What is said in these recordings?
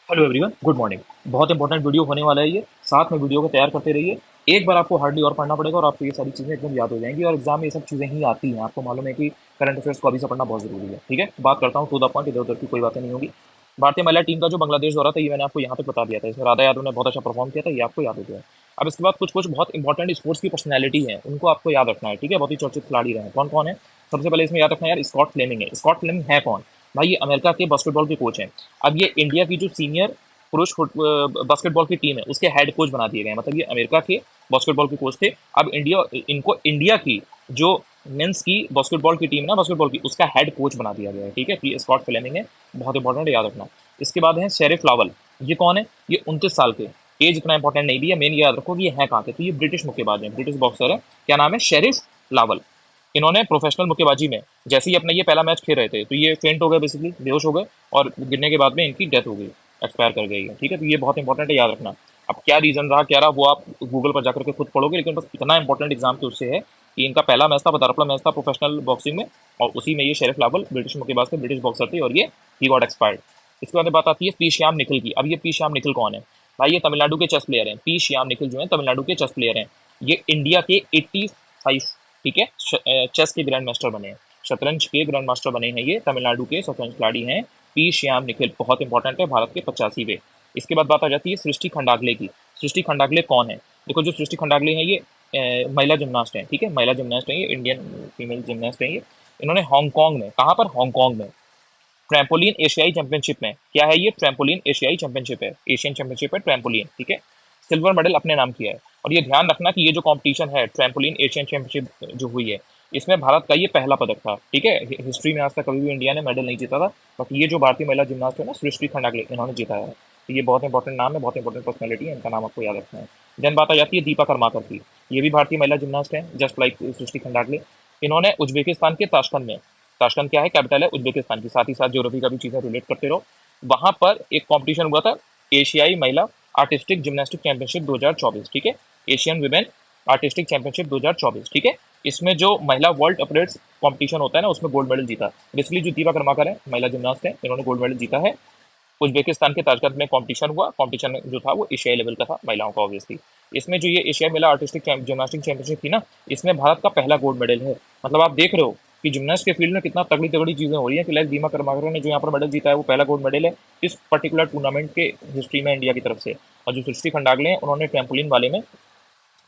Hello everyone, good morning. बहुत important video होने वाला है ये। साथ में वीडियो को तैयार करते रहिए। एक बार आपको हार्डली और पढ़ना पड़ेगा और आपको ये सारी चीज़ें एकदम याद हो जाएंगी और एग्जाम में ये सब चीज़ें ही आती हैं। आपको मालूम है कि करंट अफेयर्स को अभी से पढ़ना बहुत जरूरी है। ठीक है, बात करता हूँ टू द पॉइंट, इधर उधर की कोई बातें नहीं होगी। भारतीय महिला टीम का जो बांग्लादेश दौरा था ये मैंने आपको यहाँ तक बता दिया था। इसमें राधा यादव ने बहुत अच्छा परफॉर्म किया था, ये आपको याद हो गया है। अब इसके बाद कुछ कुछ बहुत इंपॉर्टेंट स्पोर्ट्स की पर्सनैलिटी है, उनको आपको याद रखना है। ठीक है, बहुत ही चर्चित खिलाड़ी रहे हैं। कौन कौन है? सबसे पहले इसमें याद रखना है यार, स्कॉट फ्लेमिंग है। स्कॉट फ्लेमिंग है कौन? भाई ये अमेरिका के बास्केटबॉल के कोच हैं। अब ये इंडिया की जो सीनियर पुरुष बास्केटबॉल की टीम है उसके हेड कोच बना दिए गए हैं। मतलब ये अमेरिका के बास्केटबॉल के कोच थे। अब इंडिया इनको इंडिया की जो मेंस की बास्केटबॉल की टीम है ना, बास्केटबॉल की, उसका हेड कोच बना दिया गया है। ठीक है, तो ये स्कॉट फ्लेमिंग है, बहुत इंपॉर्टेंट, याद रखना। इसके बाद है शेरिफ लावल। ये कौन है? ये 29 साल के। एज इतना इंपॉर्टेंट नहीं भी है, मेन ये याद रखो कि ये है कहाँ के। तो ये ब्रिटिश मुक्केबाज है, ब्रिटिश बॉक्सर है। क्या नाम है? शेरिफ लावल। इन्होंने प्रोफेशनल मुक्केबाजी में जैसे ही अपना ये पहला मैच खेल रहे थे तो ये फेंट हो गए, बेसिकली बेहोश हो गए, और गिरने के बाद में इनकी डेथ हो गई, एक्सपायर कर गई है। ठीक है, तो ये बहुत इंपॉर्टेंट है, याद रखना। अब क्या रीजन रहा क्या रहा वो आप गूगल पर जाकर के खुद पढ़ोगे, लेकिन बस इतना इंपॉर्टेंट एग्जाम के उससे है कि इनका पहला मैच था, पदार्पणा मैच था प्रोफेशनल बॉक्सिंग में, और उसी में ये शेरिफ लावल ब्रिटिश मुक्केबाज थे, ब्रिटिश बॉक्सर थे, और ये ही गॉट एक्सपायर्ड। इसके बाद बात आती है पी श्याम निखिल की। अब ये पी श्याम निखिल कौन है? भाई ये तमिलनाडु के चेस प्लेयर हैं। पी श्याम निखिल जो है तमिलनाडु के चेस प्लेयर हैं। ये इंडिया के 85, ठीक है, चेस के ग्रैंड मास्टर बने हैं, शतरंज के ग्रैंड मास्टर बने हैं। ये तमिलनाडु के शतरंज खिलाड़ी हैं, पी श्याम निखिल, बहुत इंपॉर्टेंट है, भारत के 85वें। इसके बाद बात आ जाती है सृष्टि खंडागले की। सृष्टि खंडागले कौन है? देखो, जो सृष्टि खंडागले हैं ये महिला जिम्नास्ट हैं। ठीक है, महिला जिम्नास्ट हैं, ये इंडियन फीमेल जिम्नास्ट हैं ये। इन्होंने हांगकांग में, कहाँ पर? हांगकांग में ट्रैम्पोलिन एशियाई चैंपियनशिप में, क्या है ये? ट्रैम्पोलिन एशियाई चैंपियनशिप है, एशियन चैंपियनशिप है ट्रैम्पोलिन। ठीक है, सिल्वर मेडल अपने नाम किया है। और ये ध्यान रखना कि ये जो कंपटीशन है ट्रैम्पोलिन एशियन चैंपियनशिप जो हुई है, इसमें भारत का ये पहला पदक था। ठीक है, हिस्ट्री में आज तक कभी भी इंडिया ने मेडल नहीं जीता था, बट ये जो भारतीय महिला जिम्नास्ट है ना, सृष्टि खंडागले, इन्होंने जीता है। तो ये बहुत इंपॉर्टेंट नाम है, बहुत इंपॉर्टेंट पर्सनैलिटी है, इनका नाम आपको याद रखना है। देन बात आ जाती है दीपा कर्माकर की। ये भी भारतीय महिला जिम्नास्ट है, जस्ट लाइक सृष्टि खंडागले। इन्होंने उज्बेकिस्तान के ताशकंद में, ताशकंद क्या है? कैपिटल है उज्बेकिस्तान की। साथ ही साथ ज्योग्राफी का भी चीजें रिलेट करते रहो। वहां पर एक कंपटीशन हुआ था, एशियाई महिला आर्टिस्टिक जिम्नास्टिक चैंपियनशिप 2024। ठीक है, एशियन वुमेन आर्टिस्टिक चैंपियनशिप 2024। ठीक है, इसमें जो महिला वर्ल्ड अपरेट्स कंपटीशन होता है ना, उसमें गोल्ड मेडल जीता। बेसिकली जो दीपा कर्माकर है, महिला जिम्नास्ट है, इन्होंने गोल्ड मेडल जीता है। उज्बेकिस्तान के ताशकंद में कंपटीशन हुआ, कंपटीशन जो था वो एशियाई लेवल का था, महिलाओं का ऑब्वियसली। इसमें जो ये एशियाई महिला आर्टिस्टिक जिम्नास्टिक चैंपियनशिप थी ना, इसमें भारत का पहला गोल्ड मेडल है। मतलब आप देख रहे हो कि जिम्नास्ट के फील्ड में कितना तगड़ी तगड़ी चीजें हो रही है, कि लाइक दीपा कर्माकर ने जो यहाँ पर मेडल जीता है वो पहला गोल्ड मेडल है इस पर्टिकुलर टूर्नामेंट के हिस्ट्री में इंडिया की तरफ से। और जो सृष्टि खंडागले हैं, उन्होंने ट्रैम्पोलिन वाले में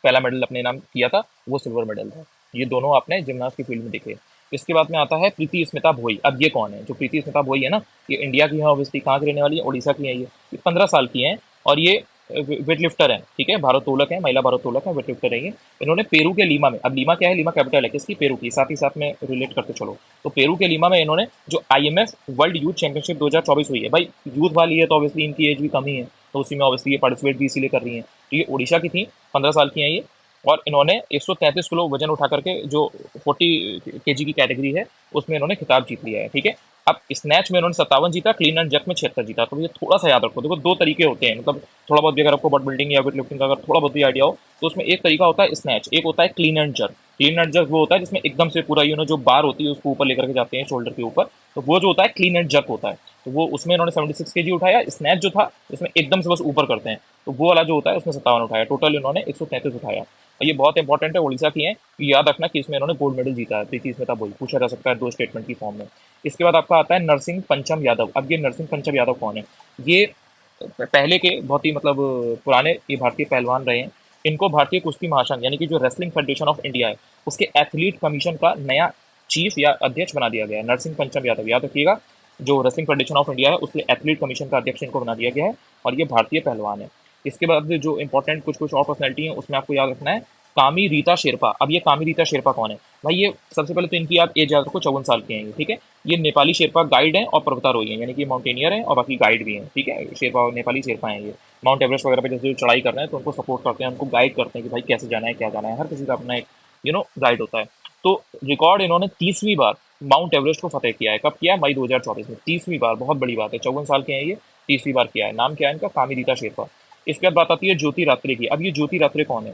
पहला मेडल अपने नाम किया था, वो सिल्वर मेडल था। ये दोनों आपने जिम्नास्ट की फील्ड में दिखे। इसके बाद में आता है प्रीति स्मिता भोई। अब ये कौन है? जो प्रीति स्मिता भोई है ना, ये इंडिया की है ऑब्वियसली। कहाँ की रहने वाली है? उड़ीसा की है ये 15 साल की हैं, और ये वेट लिफ्टर है। ठीक है, भारोत्तोलक है, महिला भारोत्तोलक है, वेट लिफ्टर है ये। इन्होंने पेरू के लीमा में, अब लीमा क्या है? लीमा कैपिटल है किसकी? पेरू की। साथ ही साथ में रिलेट करते चलो, तो पेरू के लीमा में इन्होंने जो आईएमएफ वर्ल्ड यूथ चैंपियनशिप 2024 हुई है, भाई यूथ वाली है तो ऑब्वियसली इनकी एज भी कम ही है, तो उसी में ऑब्वियसली ये पार्टिसिपेट भी इसीलिए कर रही है। तो ये उड़ीसा की थी, 15 साल की हैं ये, और इन्होंने 133 किलो वजन उठा करके, जो 40 kg की कैटेगरी है, उसमें इन्होंने खिताब जीत लिया है। ठीक है, अब स्नैच में इन्होंने 57 जीता, क्लीन एंड जर्क में 76 जीता। तो ये थोड़ा सा याद रखो। देखो, दो तरीके होते हैं, मतलब थोड़ा बहुत भी अगर आपको बॉडी बिल्डिंग या वेट लिफ्टिंग का अगर थोड़ा बहुत भी आइडिया हो, तो उसमें एक तरीका होता है स्नैच, एक होता है clean and jerk. Clean and jerk वो होता है जिसमें एकदम से पूरा जो बार होती है उसको ऊपर लेकर के जाते हैं शोल्डर के ऊपर, तो वो जो होता है क्लीन एंड जर्क होता है। तो वो उसमें इन्होंने 76 kg उठाया। स्नैच जो था उसमें एकदम से बस ऊपर करते हैं, तो वो वाला जो होता है उसमें 57 उठाया। टोटल इन्होंने 133 उठाया। और ये बहुत इंपॉर्टेंट है, उड़ीसा की है, याद रखना कि इसमें इन्होंने गोल्ड मेडल जीता है। प्रीति स्मिता भोई पूछा जा सकता है दो स्टेटमेंट की फॉर्म में। इसके बाद आपका आता है नरसिंह पंचम यादव। अब ये नरसिंह पंचम यादव कौन है? ये पहले के बहुत ही मतलब पुराने ये भारतीय पहलवान रहे हैं। इनको भारतीय कुश्ती महासंघ, यानी कि जो रेसलिंग फेडरेशन ऑफ इंडिया है, उसके एथलीट कमीशन का नया चीफ या अध्यक्ष बना दिया गया है, नरसिंह पंचम यादव। याद रखिएगा, जो रेसलिंग फेडरेशन ऑफ इंडिया है उसके एथलीट कमीशन का अध्यक्ष इनको बना दिया गया है, और ये भारतीय पहलवान है। इसके बाद जो इंपॉर्टेंट कुछ कुछ और पर्सनैलिटी है उसमें आपको याद रखना है कामी रीता शेरपा। अब ये कामी रीता शेरपा कौन है? भाई ये सबसे पहले तो इनकी आप एज याद रखो, 54 साल की हैं ये। ठीक है, ये नेपाली शेरपा गाइड हैं और पर्वतारोही हैं, यानी कि माउंटेनियर हैं और बाकी गाइड भी हैं। ठीक है, शेरपा और नेपाली शेरपा हैं ये। माउंट एवरेस्ट वगैरह पे जैसे चढ़ाई कर रहे हैं तो उनको सपोर्ट करते हैं, उनको गाइड करते हैं कि भाई कैसे जाना है, क्या जाना है। हर किसी का अपना एक गाइड होता है। तो रिकॉर्ड इन्होंने 30वीं बार माउंट एवरेस्ट को फतेह किया है। कब किया है? मई 2024 में, 30वीं बार, बहुत बड़ी बात है। 54 साल के हैं ये, 30वीं बार किया है। नाम क्या है इनका? कामिरीता शेरपा। इसके बाद बात आती है ज्योति रात्रे की। अब ये ज्योति रात्रे कौन है?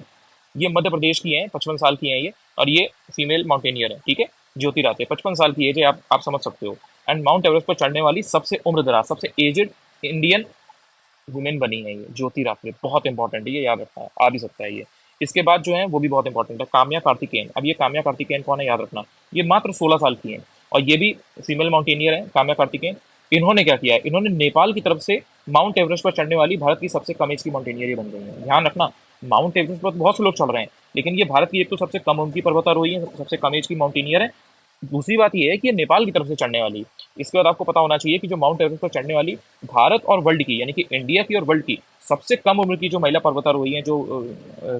ये मध्य प्रदेश की हैं, 55 साल की हैं ये, और ये फीमेल माउंटेनियर है। ठीक है, ज्योति रात्रे 55 साल की एज है, आप समझ सकते हो। एंड माउंट एवरेस्ट पर चढ़ने वाली सबसे उम्रदराज, सबसे एजेड इंडियन वुमेन बनी है ये, ज्योति राफले, बहुत इंपॉर्टेंट है, ये याद रखना है, आ भी सकता है ये। इसके बाद जो है वो भी बहुत इंपॉर्टेंट है, काम्या कार्तिकेयन। अब ये काम्या कार्तिकेयन कौन है, याद रखना। ये मात्र 16 साल की हैं और ये भी फीमेल माउंटेनियर है, काम्या कार्तिकेयन। इन्होंने क्या किया है, इन्होंने नेपाल की तरफ से माउंट एवरेस्ट पर चढ़ने वाली भारत की सबसे कम एज की माउंटेनियर ये बन गई है। ध्यान रखना, माउंट एवरेस्ट पर तो बहुत से लोग चढ़ रहे हैं, लेकिन ये भारत की एक तो सबसे कम उम्र की पर्वतारोही है, सबसे कम एज की माउंटेनियर है। दूसरी बात ये है कि ये नेपाल की तरफ से चढ़ने वाली। इसके बाद आपको पता होना चाहिए कि जो माउंट एवरेस्ट पर चढ़ने वाली भारत और वर्ल्ड की, यानी कि इंडिया की और वर्ल्ड की सबसे कम उम्र की जो महिला पर्वतारोही है, जो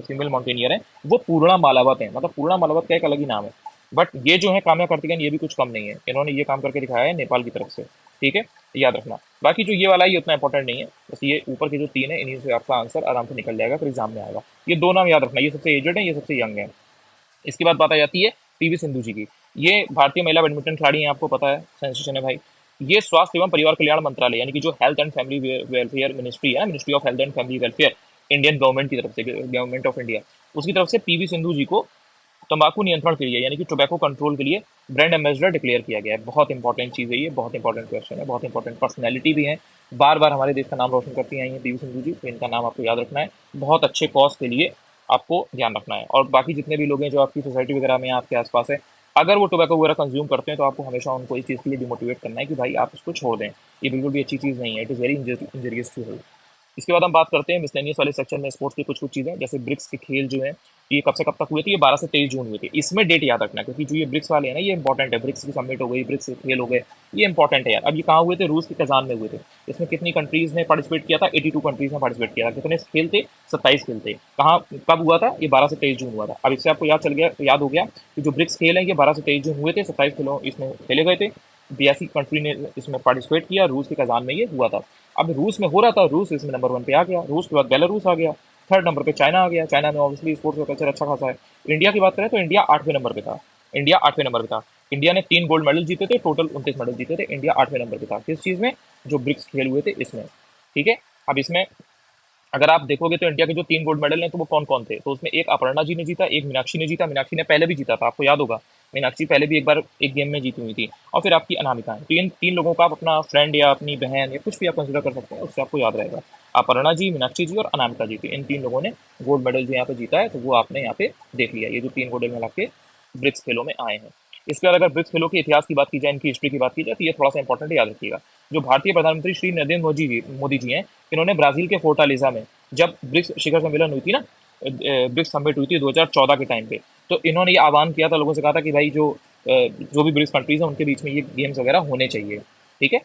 फीमेल माउंटेनियर है, वो पूर्णा मालावत है। मतलब पूर्णा मालावत का एक अलग ही नाम है। बट ये जो है काम्या कार्तिकेयन, ये भी कुछ कम नहीं है, इन्होंने ये काम करके दिखाया है नेपाल की तरफ से। ठीक है, याद रखना। बाकी जो ये वाला है ये उतना इंपॉर्टेंट नहीं है, बस ये ऊपर के जो तीन है इन्हीं से आपका आंसर आराम से निकल जाएगा, फिर एग्जाम में आएगा। ये दो नाम याद रखना, ये सबसे एजेड है, ये सबसे यंग है। इसके बाद बात आ जाती है पीवी सिंधु जी की। ये भारतीय महिला बैडमिंटन खिलाड़ी हैं, आपको पता है, सेंसेशन है भाई। ये स्वास्थ्य एवं परिवार कल्याण मंत्रालय, यानी कि जो health and family welfare ministry है, ministry of health and family welfare, Indian government की तरफ से, गवर्नमेंट ऑफ इंडिया, उसकी तरफ से पीवी सिंधु जी को तंबाकू नियंत्रण के लिए, यानी कि टोबैको कंट्रोल के लिए ब्रांड एम्बेसडर डिक्लेयर किया गया है। बहुत इंपॉर्टेंट चीज़ है ये, बहुत इंपॉर्टेंट क्वेश्चन है, बहुत इंपॉर्टेंट पर्सनैलिटी भी है, बार बार हमारे देश का नाम रोशन करती आई हैं पीवी सिंधु जी, तो इनका नाम आपको याद रखना है। बहुत अच्छे कॉज के लिए आपको ध्यान रखना है। और बाकी जितने भी लोग हैं जो आपकी सोसाइटी वगैरह में आपके आसपास है, अगर वो टोबैको वगैरह कंज्यूम करते हैं, तो आपको हमेशा उनको इस चीज़ के लिए डिमोटिवेट करना है कि भाई आप इसको छोड़ दें, ये बिल्कुल भी अच्छी चीज़ नहीं है, it is very injurious to health. इसके बाद हम बात करते हैं मिसलेनियस वाले सेक्शन में स्पोर्ट्स की कुछ कुछ चीज़ें, जैसे ब्रिक्स के खेल जो हैं, ये कब से कब तक हुए थे, ये 12 से 23 जून हुए थे। इसमें डेट याद रखना, क्योंकि जो ये ब्रिक्स वाले हैं ना, ये इंपॉर्टेंट है। ब्रिक्स की समिट हो गई, ब्रिक्स के खेल हो गए, ये इंपॉर्टेंट है यार। अब ये कहाँ हुए थे, रूस के कजान में हुए थे। इसमें कितनी कंट्रीज ने पार्टिसिपेट किया था, 82 कंट्रीज ने पार्टिसिपेट किया था। कितने खेल थे, 27 खेल थे। कहाँ कब हुआ था, ये 12 से 23 जून हुआ था। अब इससे आपको याद चल गया, याद हो गया कि जो ब्रिक्स खेल हैं ये 12 से 23 जून हुए थे, 27 खेलों इसमें खेले गए थे। 82 कंट्री ने इसमें पार्टिसिपेट किया, रूस के कजान में ये हुआ था। अब रूस में हो रहा था, रूस इसमें नंबर 1 पे आ गया, रूस के बाद बेलारूस आ गया, थर्ड नंबर पे चाइना आ गया। चाइना में ऑब्वियसली स्पोर्ट्स का कल्चर अच्छा खासा है। इंडिया की बात करें तो इंडिया 8वें नंबर पे था। इंडिया 8वें नंबर पे था। इंडिया ने 3 गोल्ड मेडल जीते थे, टोटल 29 मेडल जीते थे। इंडिया 8वें नंबर पे था किस चीज़ में, जो ब्रिक्स खेल हुए थे इसमें। ठीक है, अब इसमें अगर आप देखोगे तो इंडिया के जो 3 गोल्ड मेडल हैं तो वो कौन कौन थे, तो उसमें एक अपर्णा जी ने जीता, एक मीनाक्षी ने जीता। मीनाक्षी ने पहले भी जीता था, आपको याद होगा, मीनाक्षी पहले भी एक बार एक गेम में जीती हुई थी। और फिर आपकी अनामिका है। तो इन 3 लोगों का आप अपना फ्रेंड या अपनी बहन या कुछ भी आप कंसिडर कर सकते हैं, उससे आपको याद रहेगा। अपर्णा जी, मीनाक्षी जी और अनामिका जी, इन 3 लोगों ने गोल्ड मेडल जो यहाँ पे जीता है, तो वो आपने यहाँ पे देख लिया, ये जो 3 गोल्ड मेडल आपके ब्रिक्स खेलों में आए हैं। इसके बाद अगर ब्रिक्स खेलों के इतिहास की बात की जाए, इनकी हिस्ट्री की बात की जाए, तो ये थोड़ा सा इंपॉर्टेंट याद रखिएगा। जो भारतीय प्रधानमंत्री श्री नरेंद्र मोदी जी हैं, इन्होंने ब्राजील के फोर्टालिजा में जब ब्रिक्स शिखर सम्मेलन हुई थी ना, ब्रिक्स समिट हुई थी 2014 के टाइम पे, तो इन्होंने ये आह्वान किया था, लोगों से कहा था कि भाई जो भी ब्रिक्स कंट्रीज हैं उनके बीच में ये गेम्स वगैरह होने चाहिए। ठीक है,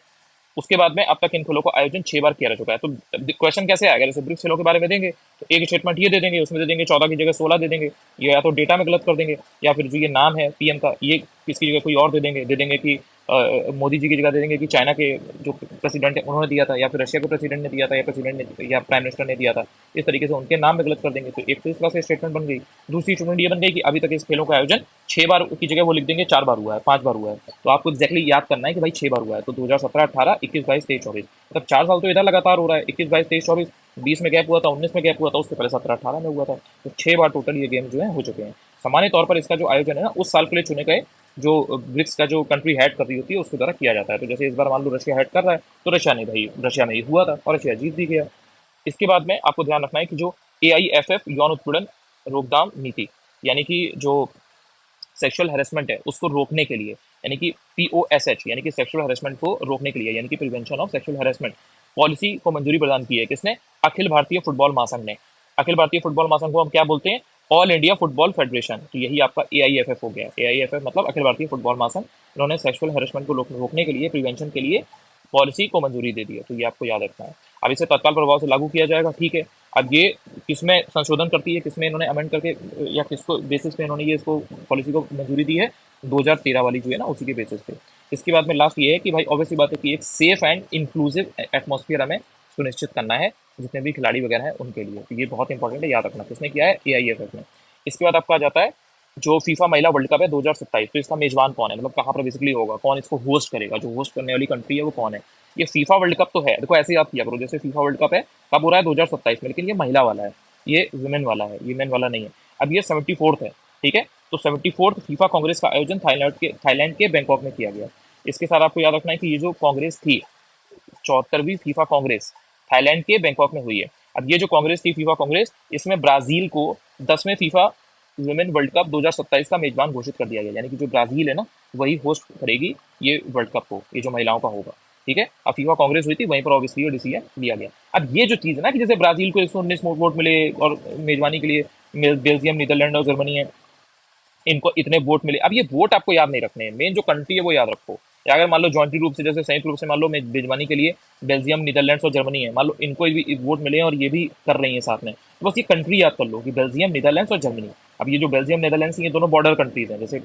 उसके बाद में अब तक इन खेलों का आयोजन 6 बार किया जा चुका है। तो क्वेश्चन कैसे आएगा, जैसे ब्रिक्स खेलों के बारे में देंगे तो एक स्टेटमेंट ये दे देंगे, उसमें दे देंगे 14 की जगह 16 दे देंगे, या तो डेटा में गलत कर देंगे, या फिर जो ये नाम है पीएम का, ये किसकी जगह कोई और दे देंगे कि मोदी जी की जगह दे देंगे कि चाइना के जो प्रेसिडेंट है उन्होंने दिया था, या फिर रशिया के प्रेसिडेंट ने दिया था, या प्रेसिडेंट ने या प्राइम मिनिस्टर ने दिया था। इस तरीके से उनके नाम में गलत कर देंगे, तो एक तो इस तरह से स्टेटमेंट बन गई। दूसरी स्टेटमेंट ये बन गई कि अभी तक इस खेलों का आयोजन 6 बार की जगह वो लिख देंगे 4 बार हुआ है, 5 बार हुआ है। तो आपको एक्जैक्टली याद करना है कि भाई 6 बार हुआ है, तो 2017, 18, 21, 22, 23, 24, मतलब 4 साल तो इधर लगातार हो रहा है, 21, 22, 23, 24, 20 में गैप हुआ था, 19 में गैप हुआ था, उसके पहले 17, 18 में हुआ था। तो 6 बार टोटल ये गेम जो है हो चुके हैं। सामान्य तौर पर इसका जो आयोजन है ना, उस साल के लिए चुने गए जो ब्रिक्स का जो कंट्री हेड कर रही होती है उसके द्वारा किया जाता है। तो जैसे इस बार मान लो रशिया हेड कर रहा है, तो रशिया ने भाई, रशिया में ही हुआ था और रशिया जीत भी गया। इसके बाद में आपको ध्यान रखना है कि जो AIFF यौन उत्पीड़न रोकथाम नीति, यानी कि जो सेक्सुअल हैरेसमेंट है उसको रोकने के लिए, यानी कि POSH, यानी कि सेक्सुअल हैरेसमेंट को रोकने के लिए, यानी कि prevention of sexual harassment policy को मंजूरी प्रदान की है किसने, अखिल भारतीय फुटबॉल महासंघ ने। अखिल भारतीय फुटबॉल महासंघ को हम क्या बोलते हैं, ऑल इंडिया फुटबॉल फेडरेशन। तो यही आपका AIFF हो गया। AIFF मतलब अखिल भारतीय फुटबॉल महासंघ। इन्होंने सेक्सुअल हैरेसमेंट को रोकने के लिए, प्रिवेंशन के लिए पॉलिसी को मंजूरी दे दी है, तो ये आपको याद रखना है। अब इसे तत्काल प्रभाव से लागू किया जाएगा। ठीक है, अब ये किसमें संशोधन करती है, किसमें इन्होंने अमेंड करके या किसको बेसिस पे इन्होंने ये इसको पॉलिसी को मंजूरी दी है, 2013 वाली जो है ना, उसी के बेसिस पे। इसके बाद में लास्ट ये है कि भाई ऑब्वियसली बात है कि एक सेफ एंड इंक्लूसिव एटमॉस्फेयर हमें सुनिश्चित करना है जितने भी खिलाड़ी वगैरह हैं उनके लिए। तो ये बहुत इंपॉर्टेंट है, याद रखना। किसने किया है, AIFF ने। इसके बाद आपका आ जाता है जो फीफा महिला वर्ल्ड कप है 2027, तो इसका मेजबान कौन है, मतलब कहाँ पर बेसिकली होगा, कौन इसको होस्ट करेगा, जो होस्ट करने वाली कंट्री है वो कौन है। ये फीफा वर्ल्ड कप तो है, देखो ऐसे याद किया करो, जैसे फीफा वर्ल्ड कप है कब हो रहा है, 2027 में, लेकिन ये महिला वाला है, ये वुमेन वाला है, ये मेन वाला नहीं है। अब ये 74th है। ठीक है, तो 74th फीफा कांग्रेस का आयोजन थाईलैंड के बैंकॉक में किया गया। इसके साथ आपको याद रखना है कि ये जो कांग्रेस थी, 74वीं फीफा कांग्रेस थाईलैंड के बैंकॉक में हुई है। अब ये जो कांग्रेस थी, फीफा कांग्रेस, इसमें ब्राजील को 10वें फीफा वुमेन वर्ल्ड कप 2027 का मेजबान घोषित कर दिया गया, यानी कि जो ब्राजील है ना, वही होस्ट करेगी ये वर्ल्ड कप को, ये जो महिलाओं का होगा। ठीक है, अब फीफा कांग्रेस हुई थी, वहीं पर ऑब्वियसली ये डिसीजन लिया गया। अब ये जो चीज़ है ना कि जैसे ब्राजील को 119 वोट मिले और मेजबानी के लिए बेल्जियम, नीदरलैंड और जर्मनी है, इनको इतने वोट मिले। अब ये वोट आपको याद नहीं रखने हैं, मेन जो कंट्री है वो याद रखो। या अगर मान लो जॉइंटली रूप से, जैसे संयुक्त रूप से मान लो मेजबानी के लिए बेल्जियम, नीदरलैंड्स और जर्मनी है, मान लो इनको भी वोट मिले हैं और ये भी कर रही हैं साथ में, तो बस ये कंट्री याद कर लो कि बेल्जियम, नीदरलैंड्स और जर्मनी। अब ये जो बेल्जियम, नीदरलैंड्स, ये दोनों बॉर्डर कंट्रीज हैं, जैसे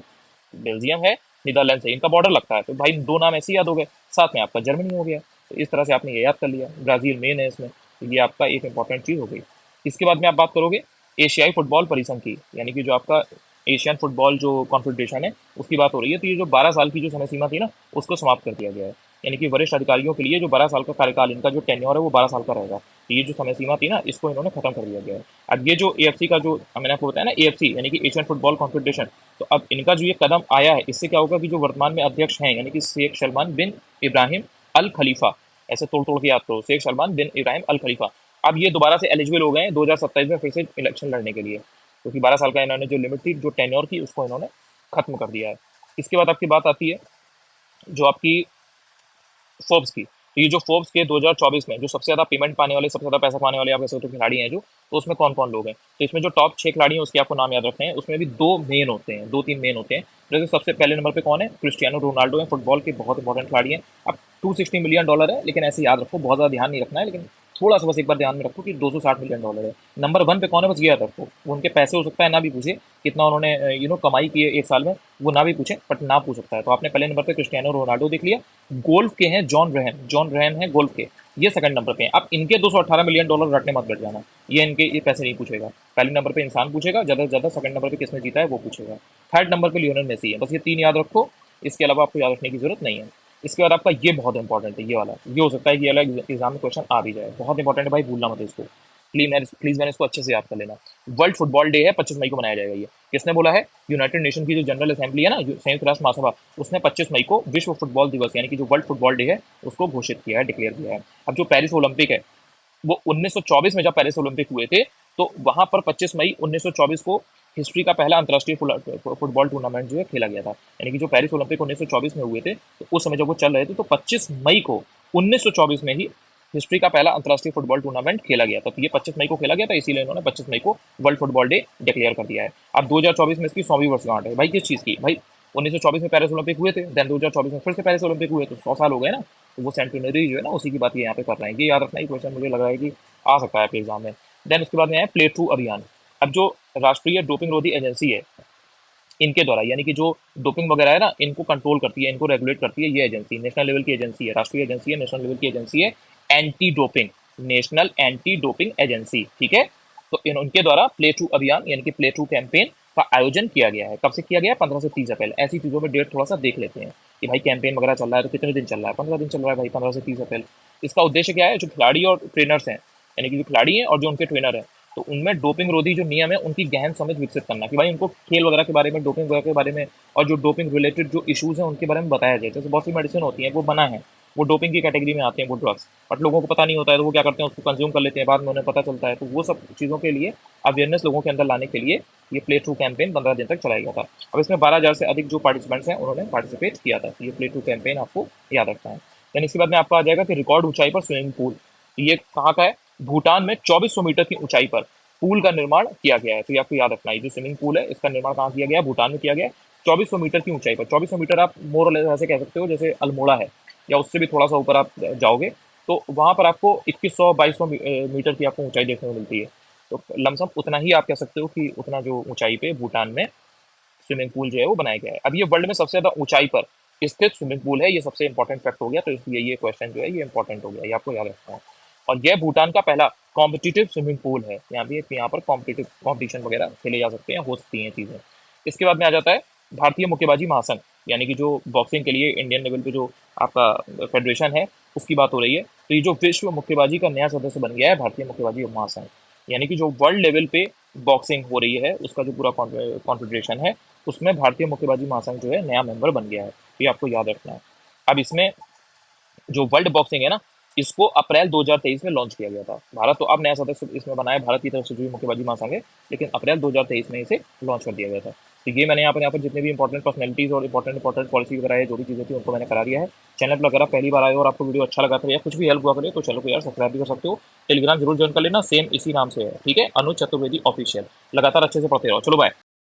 बेल्जियम है, नीदरलैंड्स है, इनका बॉर्डर लगता है, तो भाई दो नाम ऐसे ही याद हो गए, साथ में आपका जर्मनी हो गया। तो इस तरह से आपने ये याद कर लिया, ब्राजील मेन है इसमें, तो ये आपका एक इंपॉर्टेंट चीज़ हो गई। इसके बाद में आप बात करोगे एशियाई फुटबॉल परिसंघ की, यानी कि जो आपका एशियन फुटबॉल जो कॉन्फेडरेशन है, उसकी बात हो रही है। तो ये जो 12 साल की जो समय सीमा थी ना, उसको समाप्त कर दिया गया है, यानी कि वरिष्ठ अधिकारियों के लिए जो 12 साल का कार्यकाल, इनका जो टेन्योर है वो 12 साल का रहेगा। तो ये जो समय सीमा थी ना, इसको इन्होंने खत्म कर दिया गया है। अब ये जो एएफसी का जो मैंने आपको बताया ना, एएफसी यानी कि एशियन फुटबॉल कॉन्फेडरेशन, तो अब इनका जो ये कदम आया है, इससे क्या होगा कि जो वर्तमान में अध्यक्ष हैं, यानी कि शेख सलमान बिन इब्राहिम अल खलीफा, ऐसे तोड़ तोड़ के याद करो, शेख सलमान बिन इब्राहिम अल खलीफा, अब ये दोबारा से एलिजिबल हो गए हैं 2027 में फिर से इलेक्शन लड़ने के लिए, क्योंकि 12 साल का इन्होंने जो लिमिट थी, जो टेन्योर की, उसको इन्होंने खत्म कर दिया है। इसके बाद आपकी बात आती है जो आपकी फोर्ब्स की। तो ये जो फोर्ब्स के 2024 में जो सबसे ज़्यादा पेमेंट पाने वाले, सबसे ज़्यादा पैसा पाने वाले आप ऐसे तो खिलाड़ी हैं जो, तो उसमें कौन कौन लोग हैं, तो इसमें जो टॉप 6 खिलाड़ी हैं उसके आपको नाम याद रखने हैं। उसमें भी दो मेन होते हैं, दो तीन मेन होते हैं। जैसे सबसे पहले नंबर पे कौन है, क्रिस्टियानो रोनाल्डो है, फुटबॉल के बहुत इंपॉर्टेंट खिलाड़ी हैं। अब 260 मिलियन डॉलर है, लेकिन ऐसे याद रखो, बहुत ज़्यादा ध्यान नहीं रखना है, लेकिन थोड़ा सा बस एक बार ध्यान में रखो कि 260 मिलियन डॉलर है। नंबर 1 पे कौन है, बस ये याद रखो। वो उनके पैसे हो सकता है ना भी पूछे, कितना उन्होंने कमाई की है एक साल में, वो ना भी पूछे, बट ना पूछ सकता है। तो आपने पहले नंबर पे क्रिस्टियानो रोनाल्डो देख लिया। गोल्फ के हैं जॉन रहन है गोल्फ के, ये सेकंड नंबर पे हैं। अब इनके 218 मिलियन डॉलर रटने मत बैठ जाना, ये इनके ये पैसे नहीं पूछेगा। पहले नंबर पे इंसान पूछेगा ज़्यादा से ज़्यादा, सेकंड नंबर पे किसने जीता है वो पूछेगा। थर्ड नंबर पे लियोनेल मेसी है। बस ये तीन याद रखो, इसके अलावा आपको याद रखने की जरूरत नहीं है। इसके बाद आपका ये बहुत इंपॉर्टेंट है, ये वाला, ये हो सकता है कि ये वाला एग्जाम में क्वेश्चन आ भी जाए, बहुत इंपॉर्टेंट है भाई, भूलना मत इसको। प्लीज मैंने इसको अच्छे से याद कर लेना। वर्ल्ड फुटबॉल डे है, 25 मई को मनाया जाएगा। ये किसने बोला है, यूनाइटेड नेशन की जो जनरल असेंबली है ना, संयुक्त राष्ट्र महासभा, उसने 25 मई को विश्व फुटबॉल दिवस यानी कि जो वर्ल्ड फुटबॉल डे है उसको घोषित किया है, डिक्लेयर किया है। अब जो पेरिस ओलंपिक है, वो 1924 में जब पेरिस ओलंपिक हुए थे, तो वहां पर 25 मई 1924 को हिस्ट्री का पहला अंतर्राष्ट्रीय फुटबॉल टूर्नामेंट जो है खेला गया था। यानी कि जो पेरिस ओलंपिक 1924 में हुए थे, तो उस समय जब वो चल रहे थे, तो 25 मई को 1924 में ही हिस्ट्री का पहला अंतर्राष्ट्रीय फुटबॉल टूर्नामेंट खेला गया था। तो ये 25 मई को खेला गया था, इसीलिए इन्होंने 25 मई को वर्ल्ड फुटबॉल डे डिक्लेयर कर दिया है। अब 2024 में इसकी 100वीं वर्षगांठ है भाई। किस चीज़ की भाई, 1924 में पेरिस ओलंपिक हुए थे, देन 2024 में फिर से पेरिस ओलंपिक हुए, तो 100 साल हो गए ना। तो वो सेंटिनरी जो है ना, उसी की बात ये यहाँ पे कर रहे हैं। ये याद रखना, ये क्वेश्चन मुझे लग रहा है कि आ सकता है आपके एग्जाम में। देन उसके बाद में है प्ले थ्रू अभियान। अब जो राष्ट्रीय डोपिंग रोधी एजेंसी है, इनके द्वारा, यानी कि जो डोपिंग वगैरह है ना, इनको कंट्रोल करती है, इनको रेगुलेट करती है ये एजेंसी, नेशनल लेवल की एजेंसी है, राष्ट्रीय एजेंसी है, नेशनल लेवल की एजेंसी है, anti doping, national anti doping agency. ठीक है, तो इनके द्वारा प्ले टू अभियान यानी कि प्ले टू कैंपेन का आयोजन किया गया है। कब से किया गया है, 15 से 30 अप्रैल। ऐसी चीज़ों में डेट थोड़ा सा देख लेते हैं कि भाई कैंपेन वगैरह चल रहा है तो कितने दिन चल रहा है, 15 दिन चल रहा है भाई, 15 से 30 अप्रैल। इसका उद्देश्य क्या है, जो खिलाड़ी और ट्रेनर्स हैं, यानी कि जो खिलाड़ी हैं और जो उनके ट्रेनर हैं, तो उनमें डोपिंग रोधी जो नियम है उनकी गहन समझ विकसित करना, कि भाई उनको खेल वगैरह के बारे में, डोपिंग वगैरह के बारे में, और जो डोपिंग रिलेटेड जो इश्यूज हैं उनके बारे में बताया जाए। जैसे बहुत सी मेडिसिन होती हैं वो बना है, वो डोपिंग की कैटेगरी में आते हैं वो ड्रग्स, बट लोगों को पता नहीं होता है, तो वो क्या करते हैं, उसको कंज्यूम कर लेते हैं, बाद में उन्हें पता चलता है। तो वो सब चीज़ों के लिए अवेयरनेस लोगों के अंदर लाने के लिए ये प्ले टू कैंपेन 15 दिन तक चलाया गया था। अब इसमें 12,000 से अधिक जो पार्टिसिपेंट्स हैं उन्होंने पार्टिसिपेट किया था। तो ये प्ले टू कैंपेन आपको याद रखना है। देन इसके बाद में आपका आ जाएगा कि रिकॉर्ड ऊंचाई पर स्विमिंग पूल। तो ये कहाँ का है, भूटान में 2400 मीटर की ऊंचाई पर पूल का निर्माण किया गया है। तो ये आपको याद रखना है, जो स्विमिंग पूल है इसका निर्माण कहाँ किया गया है, भूटान में किया गया है। 2400 मीटर की ऊंचाई पर, 2400 मीटर आप मोर लेस ऐसे कह सकते हो जैसे अल्मोड़ा है, या उससे भी थोड़ा सा ऊपर आप जाओगे तो वहां पर आपको 2100-2200 मीटर की आपको ऊंचाई देखने को मिलती है। तो लमसम उतना ही आप कह सकते हो कि उतना जो ऊंचाई पे भूटान में स्विमिंग पूल जो है वो बनाया गया है। अब ये वर्ल्ड में सबसे ज्यादा ऊंचाई पर स्थित स्विमिंग पूल है, ये सबसे इंपॉर्टेंट फैक्ट हो गया, तो इसलिए ये क्वेश्चन जो है ये इंपॉर्टेंट हो गया, ये आपको याद रखना है। और यह भूटान का पहला कॉम्पिटिटिव स्विमिंग पूल है। यहाँ भी यहाँ पर कॉम्पिटिटिव कॉम्पिटिशन वगैरह खेले जा सकते हैं, हो सकती हैं चीज़ें। इसके बाद में आ जाता है भारतीय मुक्केबाजी महासंघ, यानी कि जो बॉक्सिंग के लिए इंडियन लेवल पे जो आपका फेडरेशन है उसकी बात हो रही है। तो ये जो विश्व मुक्केबाजी का नया सदस्य बन गया है भारतीय मुक्केबाजी महासंघ, यानी कि जो वर्ल्ड लेवल पे बॉक्सिंग हो रही है उसका जो पूरा कॉन्फेडरेशन है, उसमें भारतीय मुक्केबाजी महासंघ जो है नया मेंबर बन गया है। ये आपको याद रखना है। अब इसमें जो वर्ल्ड बॉक्सिंग है ना, इसको अप्रैल 2023 में लॉन्च किया गया था। भारत तो अब नया सदस्य इसमें बनाया, भारत की तरफ से जो भी मुक्केबाजी महासंघ है, लेकिन अप्रैल 2023 में इसे लॉन्च कर दिया गया था। तो ये मैंने यहाँ पर जितने भी इंपॉर्टेंट पर्सनैलिटीज और इंपॉर्टेंट पॉलिसी वगैरह है, जो भी चीज़ें थी उनको मैंने करा दिया है। चैनल पर अगर आप पहली बार आए हो और आपको वीडियो अच्छा लगा था या कुछ भी हेल्प हुआ करे तो चैनल को यार सब्सक्राइब भी कर सकते हो। टेलीग्राम जरूर ज्वाइन कर लेना, सेम इसी नाम से है, ठीक है, अनुज चतुर्वेदी ऑफिशियल। लगातार अच्छे से पढ़ते रहो, चलो बाय।